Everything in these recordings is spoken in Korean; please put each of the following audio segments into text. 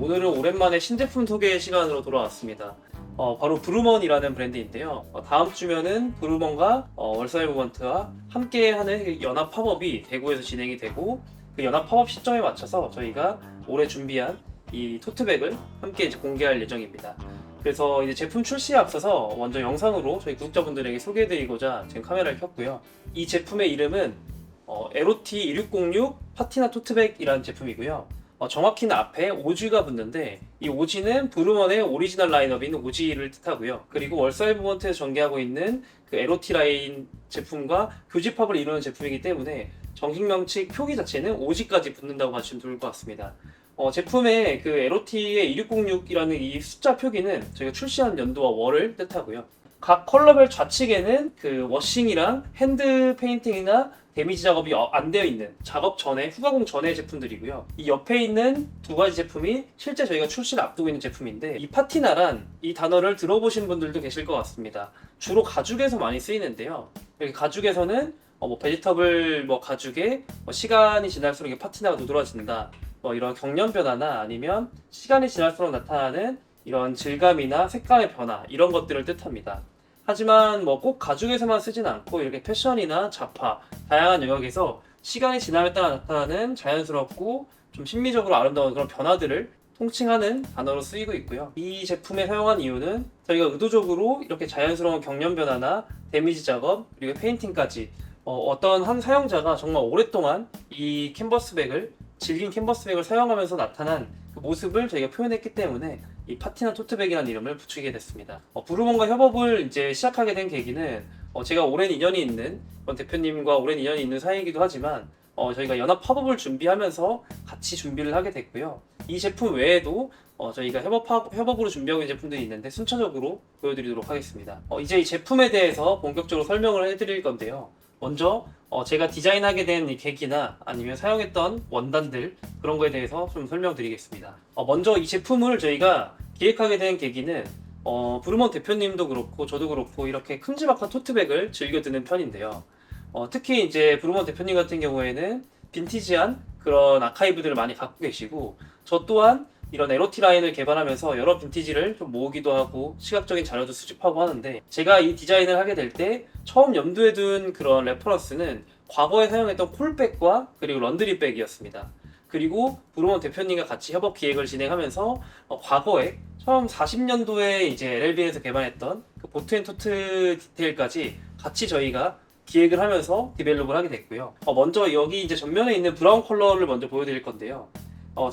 오늘은 오랜만에 신제품 소개 시간으로 돌아왔습니다. 바로 브루먼이라는 브랜드인데요. 다음 주면은 브루먼과 월사이브먼트와 함께하는 연합 팝업이 대구에서 진행이 되고, 그 연합 팝업 시점에 맞춰서 저희가 올해 준비한 이 토트백을 함께 이제 공개할 예정입니다. 그래서 이제 제품 출시에 앞서서 먼저 영상으로 저희 구독자분들에게 소개해드리고자 지금 카메라를 켰고요. 이 제품의 이름은 에로티 1606 파티나 토트백이라는 제품이고요. 정확히는 앞에 오지가 붙는데, 이 오지는 브루먼의 오리지널 라인업인 오지를 뜻하고요. 그리고 월사이브먼트에서 전개하고 있는 그 에로티 라인 제품과 교집합을 이루는 제품이기 때문에 정식 명칭 표기 자체는 오지까지 붙는다고 봐주시면 좋을 것 같습니다. 제품의 그 에로티의 2606이라는 이 숫자 표기는 저희가 출시한 연도와 월을 뜻하고요. 각 컬러별 좌측에는 그 워싱이랑 핸드 페인팅이나 데미지 작업이 안 되어 있는 작업 전에, 후가공 전의 제품들이고요. 이 옆에 있는 두 가지 제품이 실제 저희가 출시를 앞두고 있는 제품인데, 이 파티나란 이 단어를 들어보신 분들도 계실 것 같습니다. 주로 가죽에서 많이 쓰이는데요. 여기 가죽에서는 베지터블 가죽에 시간이 지날수록 이게 파티나가 누드러진다, 이런 경련 변화나 아니면 시간이 지날수록 나타나는 이런 질감이나 색감의 변화, 이런 것들을 뜻합니다. 하지만 꼭 가죽에서만 쓰진 않고 이렇게 패션이나 잡화, 다양한 영역에서 시간이 지남에 따라 나타나는 자연스럽고 좀 심미적으로 아름다운 그런 변화들을 통칭하는 단어로 쓰이고 있고요. 이 제품에 사용한 이유는 저희가 의도적으로 이렇게 자연스러운 경련 변화나 데미지 작업, 그리고 페인팅까지 어떤 한 사용자가 정말 오랫동안 이 캔버스백을, 질긴 캔버스백을 사용하면서 나타난 그 모습을 저희가 표현했기 때문에 이 파티나 토트백이라는 이름을 붙이게 됐습니다. 브루먼과 협업을 이제 시작하게 된 계기는 제가 오랜 인연이 있는 대표님과 오랜 인연이 있는 사이이기도 하지만 저희가 연합 팝업을 준비하면서 같이 준비를 하게 됐고요. 이 제품 외에도 저희가 협업으로 준비하고 있는 제품들이 있는데 순차적으로 보여드리도록 하겠습니다. 이제 이 제품에 대해서 본격적으로 설명을 해드릴 건데요. 먼저 제가 디자인하게 된 이 계기나 아니면 사용했던 원단들, 그런 거에 대해서 좀 설명드리겠습니다. 먼저 이 제품을 저희가 기획하게 된 계기는 브루먼 대표님도 그렇고 저도 그렇고 이렇게 큼지막한 토트백을 즐겨 드는 편인데요. 특히 이제 브루먼 대표님 같은 경우에는 빈티지한 그런 아카이브들을 많이 갖고 계시고, 저 또한 이런 에로티 라인을 개발하면서 여러 빈티지를 좀 모으기도 하고 시각적인 자료도 수집하고 하는데, 제가 이 디자인을 하게 될 때 처음 염두에 둔 그런 레퍼런스는 과거에 사용했던 콜백과 그리고 런드리백이었습니다. 그리고 브루먼 대표님과 같이 협업 기획을 진행하면서 과거에 처음 40년도에 이제 LLB에서 개발했던 그 보트앤토트 디테일까지 같이 저희가 기획을 하면서 디벨롭을 하게 됐고요. 먼저 여기 이제 전면에 있는 브라운 컬러를 먼저 보여드릴 건데요.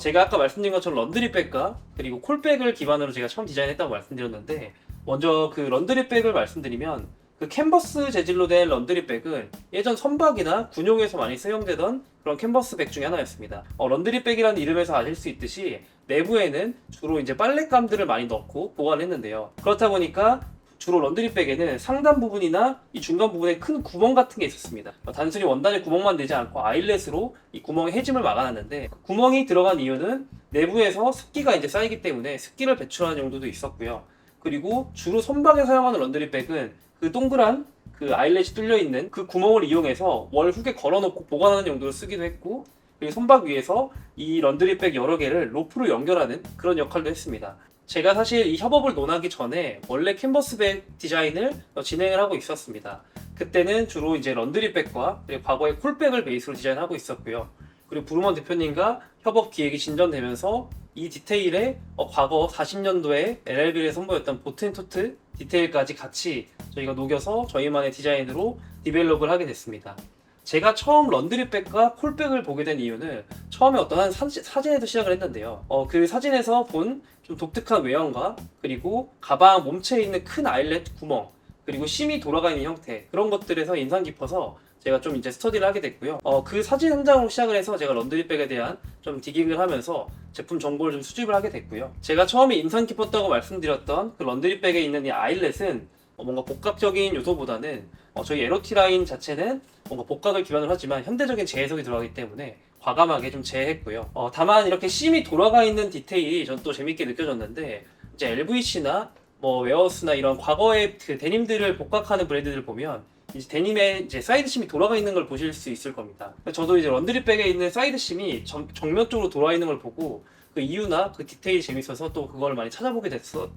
제가 아까 말씀드린 것처럼 런드리백과 그리고 콜백을 기반으로 제가 처음 디자인했다고 말씀드렸는데, 먼저 그 런드리백을 말씀드리면, 그 캔버스 재질로 된 런드리백은 예전 선박이나 군용에서 많이 사용되던 그런 캔버스백 중에 하나였습니다. 런드리백이라는 이름에서 아실 수 있듯이 내부에는 주로 이제 빨랫감들을 많이 넣고 보관했는데요. 그렇다 보니까 주로 런드리백에는 상단 부분이나 이 중간 부분에 큰 구멍 같은 게 있었습니다. 단순히 원단에 구멍만 내지 않고 아일렛으로 이 구멍의 해짐을 막아놨는데, 그 구멍이 들어간 이유는 내부에서 습기가 이제 쌓이기 때문에 습기를 배출하는 용도도 있었고요. 그리고 주로 선박에 사용하는 런드리백은 그 동그란 그 아일렛이 뚫려 있는 그 구멍을 이용해서 월 훅에 걸어놓고 보관하는 용도로 쓰기도 했고, 그리고 선박 위에서 이 런드리백 여러 개를 로프로 연결하는 그런 역할도 했습니다. 제가 사실 이 협업을 논하기 전에 원래 캔버스백 디자인을 진행을 하고 있었습니다. 그때는 주로 이제 런드리백과 그리고 과거에 콜백을 베이스로 디자인하고 있었고요. 그리고 브루먼 대표님과 협업 기획이 진전되면서 이 디테일에 과거 40년도에 LLB를 선보였던 보트앤토트 디테일까지 같이 저희가 녹여서 저희만의 디자인으로 디벨롭을 하게 됐습니다. 제가 처음 런드리백과 콜백을 보게 된 이유는 처음에 어떤 한 사진에서 시작을 했는데요. 그 사진에서 본 좀 독특한 외형과 그리고 가방 몸체에 있는 큰 아일렛 구멍, 그리고 심이 돌아가 있는 형태, 그런 것들에서 인상 깊어서 제가 좀 이제 스터디를 하게 됐고요. 그 사진 한 장으로 시작을 해서 제가 런드리백에 대한 좀 디깅을 하면서 제품 정보를 좀 수집을 하게 됐고요. 제가 처음에 인상 깊었다고 말씀드렸던 그 런드리백에 있는 이 아일렛은 뭔가 복합적인 요소보다는 저희 에로티 라인 자체는 뭔가 복각을 기반으로 하지만 현대적인 재해석이 들어가기 때문에 과감하게 좀 제했고요. 다만 이렇게 심이 돌아가 있는 디테일이 전 또 재밌게 느껴졌는데, 이제 LVC나 웨어스나 이런 과거의 그 데님들을 복각하는 브랜드들 보면 이제 데님에 이제 사이드 심이 돌아가 있는 걸 보실 수 있을 겁니다. 저도 이제 런드리백에 있는 사이드 심이 정면 쪽으로 돌아가 있는 걸 보고 그 이유나 그 디테일이 재밌어서 또 그걸 많이 찾아보게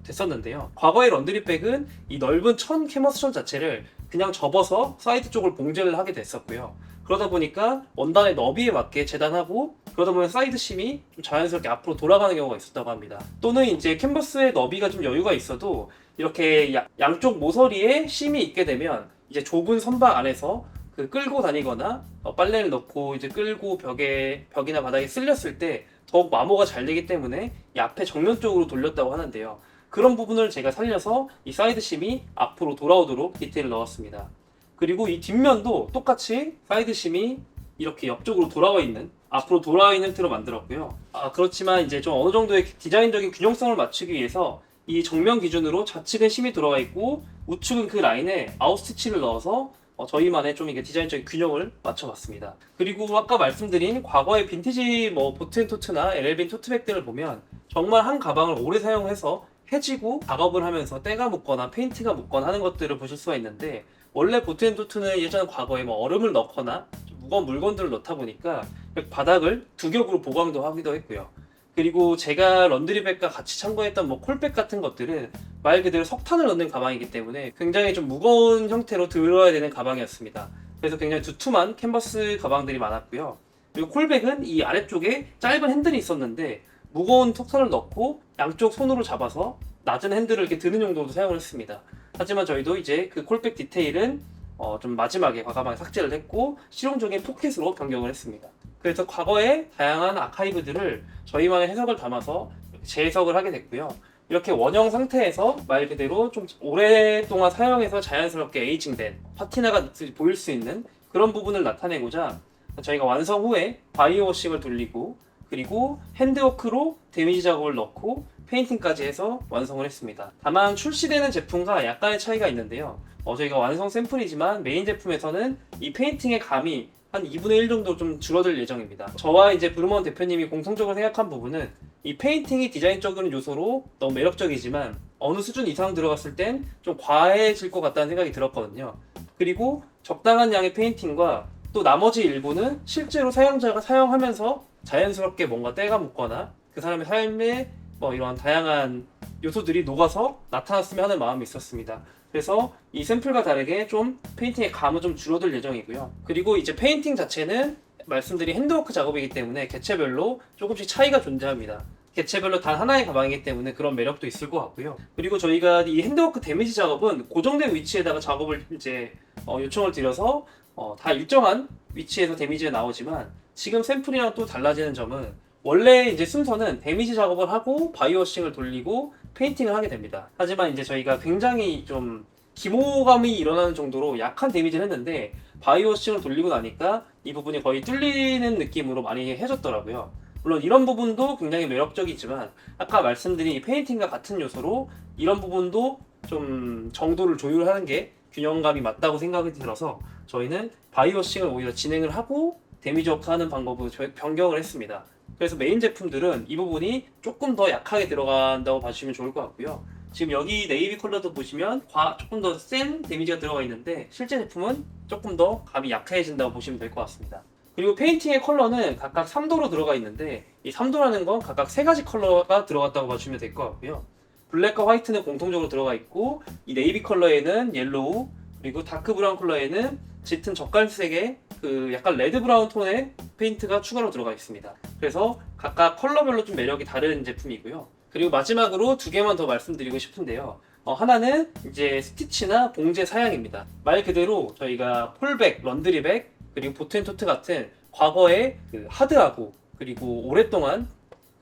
됐었는데요. 과거의 런드리백은 이 넓은 천 캐머스 천 자체를 그냥 접어서 사이드 쪽을 봉제를 하게 됐었고요. 그러다 보니까 원단의 너비에 맞게 재단하고 그러다 보면 사이드 심이 좀 자연스럽게 앞으로 돌아가는 경우가 있었다고 합니다. 또는 이제 캔버스의 너비가 좀 여유가 있어도 이렇게 양쪽 모서리에 심이 있게 되면 이제 좁은 선박 안에서 그 끌고 다니거나 빨래를 넣고 이제 끌고 벽이나 바닥에 쓸렸을 때 더욱 마모가 잘 되기 때문에 이 앞에 정면 쪽으로 돌렸다고 하는데요. 그런 부분을 제가 살려서 이 사이드 심이 앞으로 돌아오도록 디테일을 넣었습니다. 그리고 이 뒷면도 똑같이 사이드 심이 이렇게 옆쪽으로 돌아와 있는, 앞으로 돌아와 있는 틀로 만들었고요. 그렇지만 이제 좀 어느 정도의 디자인적인 균형성을 맞추기 위해서 이 정면 기준으로 좌측은 심이 돌아와 있고 우측은 그 라인에 아웃스티치를 넣어서 저희만의 좀 이게 디자인적인 균형을 맞춰봤습니다. 그리고 아까 말씀드린 과거의 빈티지 보트앤토트나 LL빈 토트백들을 보면 정말 한 가방을 오래 사용해서 해지고 작업을 하면서 때가 묻거나 페인트가 묻거나 하는 것들을 보실 수가 있는데, 원래 보트앤토트는 예전 과거에 얼음을 넣거나 무거운 물건들을 넣다 보니까 바닥을 두 겹으로 보강도 하기도 했고요. 그리고 제가 런드리백과 같이 참고했던 콜백 같은 것들은 말 그대로 석탄을 넣는 가방이기 때문에 굉장히 좀 무거운 형태로 들어야 되는 가방이었습니다. 그래서 굉장히 두툼한 캔버스 가방들이 많았고요. 그리고 콜백은 이 아래쪽에 짧은 핸들이 있었는데 무거운 석탄을 넣고 양쪽 손으로 잡아서 낮은 핸들을 이렇게 드는 용도로 사용을 했습니다. 하지만 저희도 이제 그 콜백 디테일은 좀 마지막에 과감하게 삭제를 했고 실용적인 포켓으로 변경을 했습니다. 그래서 과거의 다양한 아카이브들을 저희만의 해석을 담아서 재해석을 하게 됐고요. 이렇게 원형 상태에서 말 그대로 좀 오랫동안 사용해서 자연스럽게 에이징된 파티나가 보일 수 있는 그런 부분을 나타내고자 저희가 완성 후에 바이오워싱을 돌리고 그리고 핸드워크로 데미지 작업을 넣고 페인팅까지 해서 완성을 했습니다. 다만 출시되는 제품과 약간의 차이가 있는데요. 저희가 완성 샘플이지만 메인 제품에서는 이 페인팅의 감이 한 2분의 1 정도 좀 줄어들 예정입니다. 저와 이제 브루먼 대표님이 공통적으로 생각한 부분은 이 페인팅이 디자인적인 요소로 너무 매력적이지만 어느 수준 이상 들어갔을 땐 좀 과해질 것 같다는 생각이 들었거든요. 그리고 적당한 양의 페인팅과 또 나머지 일부는 실제로 사용자가 사용하면서 자연스럽게 뭔가 때가 묻거나 그 사람의 삶에 이런 다양한 요소들이 녹아서 나타났으면 하는 마음이 있었습니다. 그래서 이 샘플과 다르게 좀 페인팅의 감은 좀 줄어들 예정이고요. 그리고 이제 페인팅 자체는 말씀드린 핸드워크 작업이기 때문에 개체별로 조금씩 차이가 존재합니다. 개체별로 단 하나의 가방이기 때문에 그런 매력도 있을 것 같고요. 그리고 저희가 이 핸드워크 데미지 작업은 고정된 위치에다가 작업을 이제 요청을 드려서 다 일정한 위치에서 데미지가 나오지만 지금 샘플이랑 또 달라지는 점은 원래 이제 순서는 데미지 작업을 하고 바이오워싱을 돌리고 페인팅을 하게 됩니다. 하지만 이제 저희가 굉장히 좀 기모감이 일어나는 정도로 약한 데미지를 했는데 바이오워싱을 돌리고 나니까 이 부분이 거의 뚫리는 느낌으로 많이 해줬더라고요. 물론 이런 부분도 굉장히 매력적이지만 아까 말씀드린 이 페인팅과 같은 요소로 이런 부분도 좀 정도를 조율하는 게 균형감이 맞다고 생각이 들어서 저희는 바이오워싱을 오히려 진행을 하고 데미지 워크하는 방법으로 변경을 했습니다. 그래서 메인 제품들은 이 부분이 조금 더 약하게 들어간다고 봐주시면 좋을 것 같고요. 지금 여기 네이비 컬러도 보시면 조금 더 센 데미지가 들어가 있는데 실제 제품은 조금 더 감이 약해진다고 보시면 될 것 같습니다. 그리고 페인팅의 컬러는 각각 3도로 들어가 있는데 이 3도라는 건 각각 3가지 컬러가 들어갔다고 봐주시면 될 것 같고요. 블랙과 화이트는 공통적으로 들어가 있고 이 네이비 컬러에는 옐로우, 그리고 다크 브라운 컬러에는 짙은 젓갈색의 그 약간 레드 브라운 톤의 페인트가 추가로 들어가 있습니다. 그래서 각각 컬러별로 좀 매력이 다른 제품이고요. 그리고 마지막으로 2개만 더 말씀드리고 싶은데요. 하나는 이제 스티치나 봉제 사양입니다. 말 그대로 저희가 폴백, 런드리백, 그리고 보트앤토트 같은 과거에 그 하드하고 그리고 오랫동안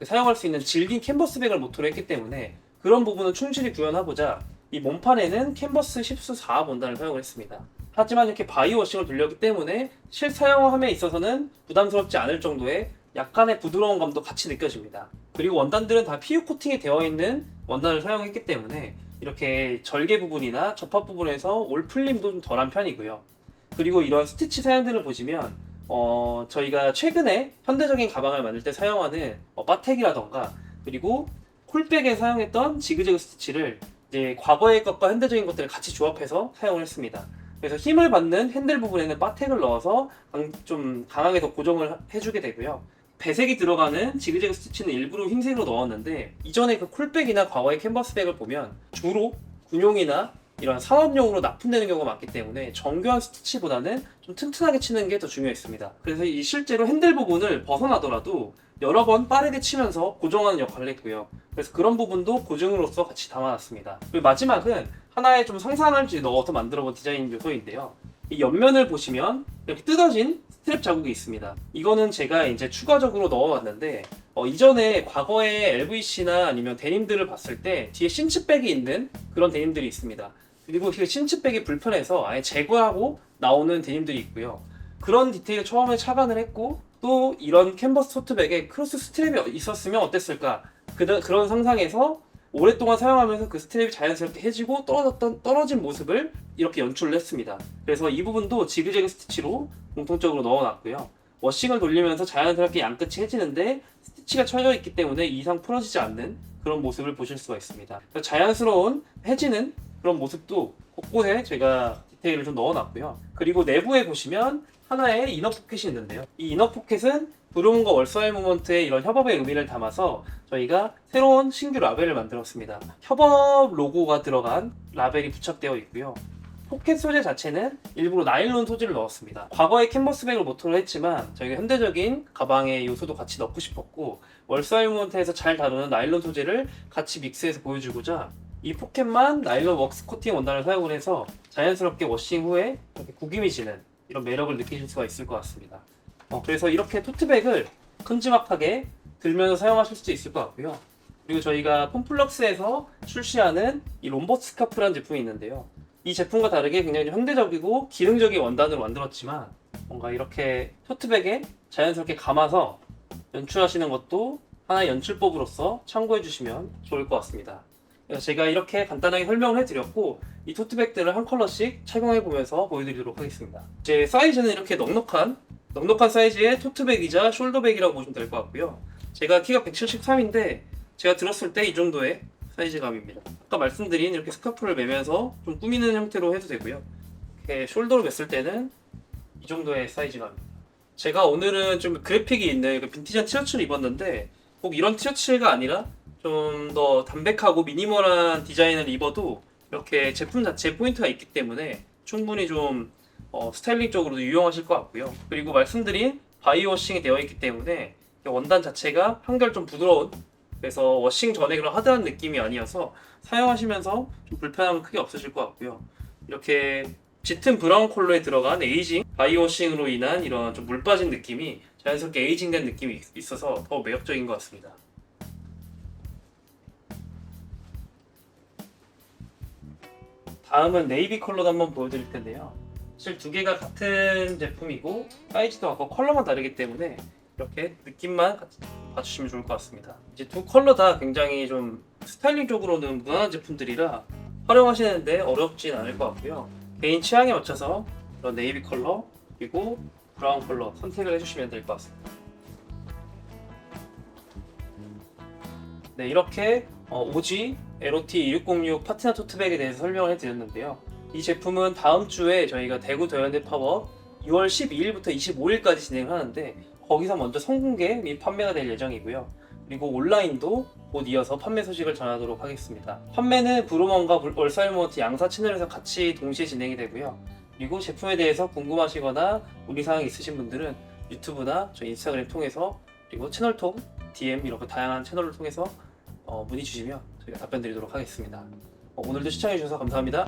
사용할 수 있는 질긴 캔버스백을 모토로 했기 때문에 그런 부분은 충실히 구현하고자 이 몸판에는 캔버스 10수 4합 원단을 사용을 했습니다. 하지만 이렇게 바이오워싱을 돌렸기 때문에 실사용함에 있어서는 부담스럽지 않을 정도의 약간의 부드러운 감도 같이 느껴집니다. 그리고 원단들은 다 PU 코팅이 되어 있는 원단을 사용했기 때문에 이렇게 절개 부분이나 접합 부분에서 올 풀림도 좀 덜한 편이고요. 그리고 이런 스티치 사양들을 보시면 저희가 최근에 현대적인 가방을 만들 때 사용하는 바텍이라던가 그리고 콜백에 사용했던 지그재그 스티치를 이제 과거의 것과 현대적인 것들을 같이 조합해서 사용을 했습니다. 그래서 힘을 받는 핸들 부분에는 바텍을 넣어서 좀 강하게 더 고정을 해주게 되고요. 배색이 들어가는 지그재그 스티치는 일부러 흰색으로 넣었는데, 이전에 그 쿨백이나 과거의 캔버스백을 보면 주로 군용이나 이런 산업용으로 납품되는 경우가 많기 때문에 정교한 스티치보다는 좀 튼튼하게 치는 게 더 중요했습니다. 그래서 이 실제로 핸들 부분을 벗어나더라도 여러 번 빠르게 치면서 고정하는 역할을 했고요. 그래서 그런 부분도 고증으로서 같이 담아놨습니다. 그리고 마지막은 하나의 좀 상상을 넣어서 만들어본 디자인 요소인데요. 이 옆면을 보시면 이렇게 뜯어진 스트랩 자국이 있습니다. 이거는 제가 이제 추가적으로 넣어왔는데, 이전에 과거에 LVC나 아니면 데님들을 봤을 때 뒤에 신츠백이 있는 그런 데님들이 있습니다. 그리고 그 신츠백이 불편해서 아예 제거하고 나오는 데님들이 있고요. 그런 디테일을 처음에 착안을 했고, 또 이런 캔버스 토트백에 크로스 스트랩이 있었으면 어땠을까, 그런 상상에서 오랫동안 사용하면서 그 스트랩이 자연스럽게 해지고 떨어진 모습을 이렇게 연출을 했습니다. 그래서 이 부분도 지그재그 스티치로 공통적으로 넣어놨고요. 워싱을 돌리면서 자연스럽게 양끝이 해지는데 스티치가 쳐져 있기 때문에 이상 풀어지지 않는 그런 모습을 보실 수가 있습니다. 자연스러운 해지는 그런 모습도 곳곳에 제가 디테일을 좀 넣어놨고요. 그리고 내부에 보시면 하나의 이너 포켓이 있는데요. 이 이너 포켓은 브루몬과 월사일 모먼트의 이런 협업의 의미를 담아서 저희가 새로운 신규 라벨을 만들었습니다. 협업 로고가 들어간 라벨이 부착되어 있고요. 포켓 소재 자체는 일부러 나일론 소재를 넣었습니다. 과거에 캔버스백을 모토로 했지만 저희가 현대적인 가방의 요소도 같이 넣고 싶었고, 월사일 모먼트에서 잘 다루는 나일론 소재를 같이 믹스해서 보여주고자 이 포켓만 나일론 웍스 코팅 원단을 사용을 해서 자연스럽게 워싱 후에 이렇게 구김이 지는 이런 매력을 느끼실 수가 있을 것 같습니다. 그래서 이렇게 토트백을 큼지막하게 들면서 사용하실 수도 있을 것 같고요. 그리고 저희가 폼플럭스에서 출시하는 이 롬버 스카프라는 제품이 있는데요. 이 제품과 다르게 굉장히 현대적이고 기능적인 원단으로 만들었지만 뭔가 이렇게 토트백에 자연스럽게 감아서 연출하시는 것도 하나의 연출법으로서 참고해 주시면 좋을 것 같습니다. 그래서 제가 이렇게 간단하게 설명을 해드렸고, 이 토트백들을 한 컬러씩 착용해 보면서 보여드리도록 하겠습니다. 제 사이즈는 이렇게 넉넉한 사이즈의 토트백이자 숄더백이라고 보시면 될 것 같고요. 제가 키가 173인데 제가 들었을 때 이 정도의 사이즈감입니다. 아까 말씀드린 이렇게 스카프를 매면서 좀 꾸미는 형태로 해도 되고요. 이렇게 숄더로 맸을 때는 이 정도의 사이즈감입니다. 제가 오늘은 좀 그래픽이 있는 빈티지한 티셔츠를 입었는데, 꼭 이런 티셔츠가 아니라 좀 더 담백하고 미니멀한 디자인을 입어도 이렇게 제품 자체에 포인트가 있기 때문에 충분히 좀 스타일링적으로도 유용하실 것 같고요. 그리고 말씀드린 바이오워싱이 되어 있기 때문에 원단 자체가 한결 좀 부드러운, 그래서 워싱 전에 그런 하드한 느낌이 아니어서 사용하시면서 좀 불편함은 크게 없으실 것 같고요. 이렇게 짙은 브라운 컬러에 들어간 에이징, 바이오워싱으로 인한 이런 좀 물 빠진 느낌이 자연스럽게 에이징된 느낌이 있어서 더 매력적인 것 같습니다. 다음은 네이비 컬러도 한번 보여드릴 텐데요. 사실 두 개가 같은 제품이고 사이즈도 같고 컬러만 다르기 때문에 이렇게 느낌만 같이 봐주시면 좋을 것 같습니다. 이제 두 컬러 다 굉장히 좀 스타일링적으로는 무난한 제품들이라 활용하시는데 어렵진 않을 것 같고요. 개인 취향에 맞춰서 이런 네이비 컬러 그리고 브라운 컬러 선택을 해주시면 될 것 같습니다. 네, 이렇게 오지 LOT 2606 파트너 토트백에 대해서 설명을 해드렸는데요. 이 제품은 다음 주에 저희가 대구 더현대 팝업 6월 12일부터 25일까지 진행을 하는데, 거기서 먼저 선공개 및 판매가 될 예정이고요. 그리고 온라인도 곧 이어서 판매 소식을 전하도록 하겠습니다. 판매는 브루먼과 월사일모먼트 양사 채널에서 같이 동시에 진행이 되고요. 그리고 제품에 대해서 궁금하시거나 문의사항이 있으신 분들은 유튜브나 저희 인스타그램 통해서, 그리고 채널톡, DM 이렇게 다양한 채널을 통해서 문의 주시면 저희가 답변 드리도록 하겠습니다. 오늘도 시청해주셔서 감사합니다.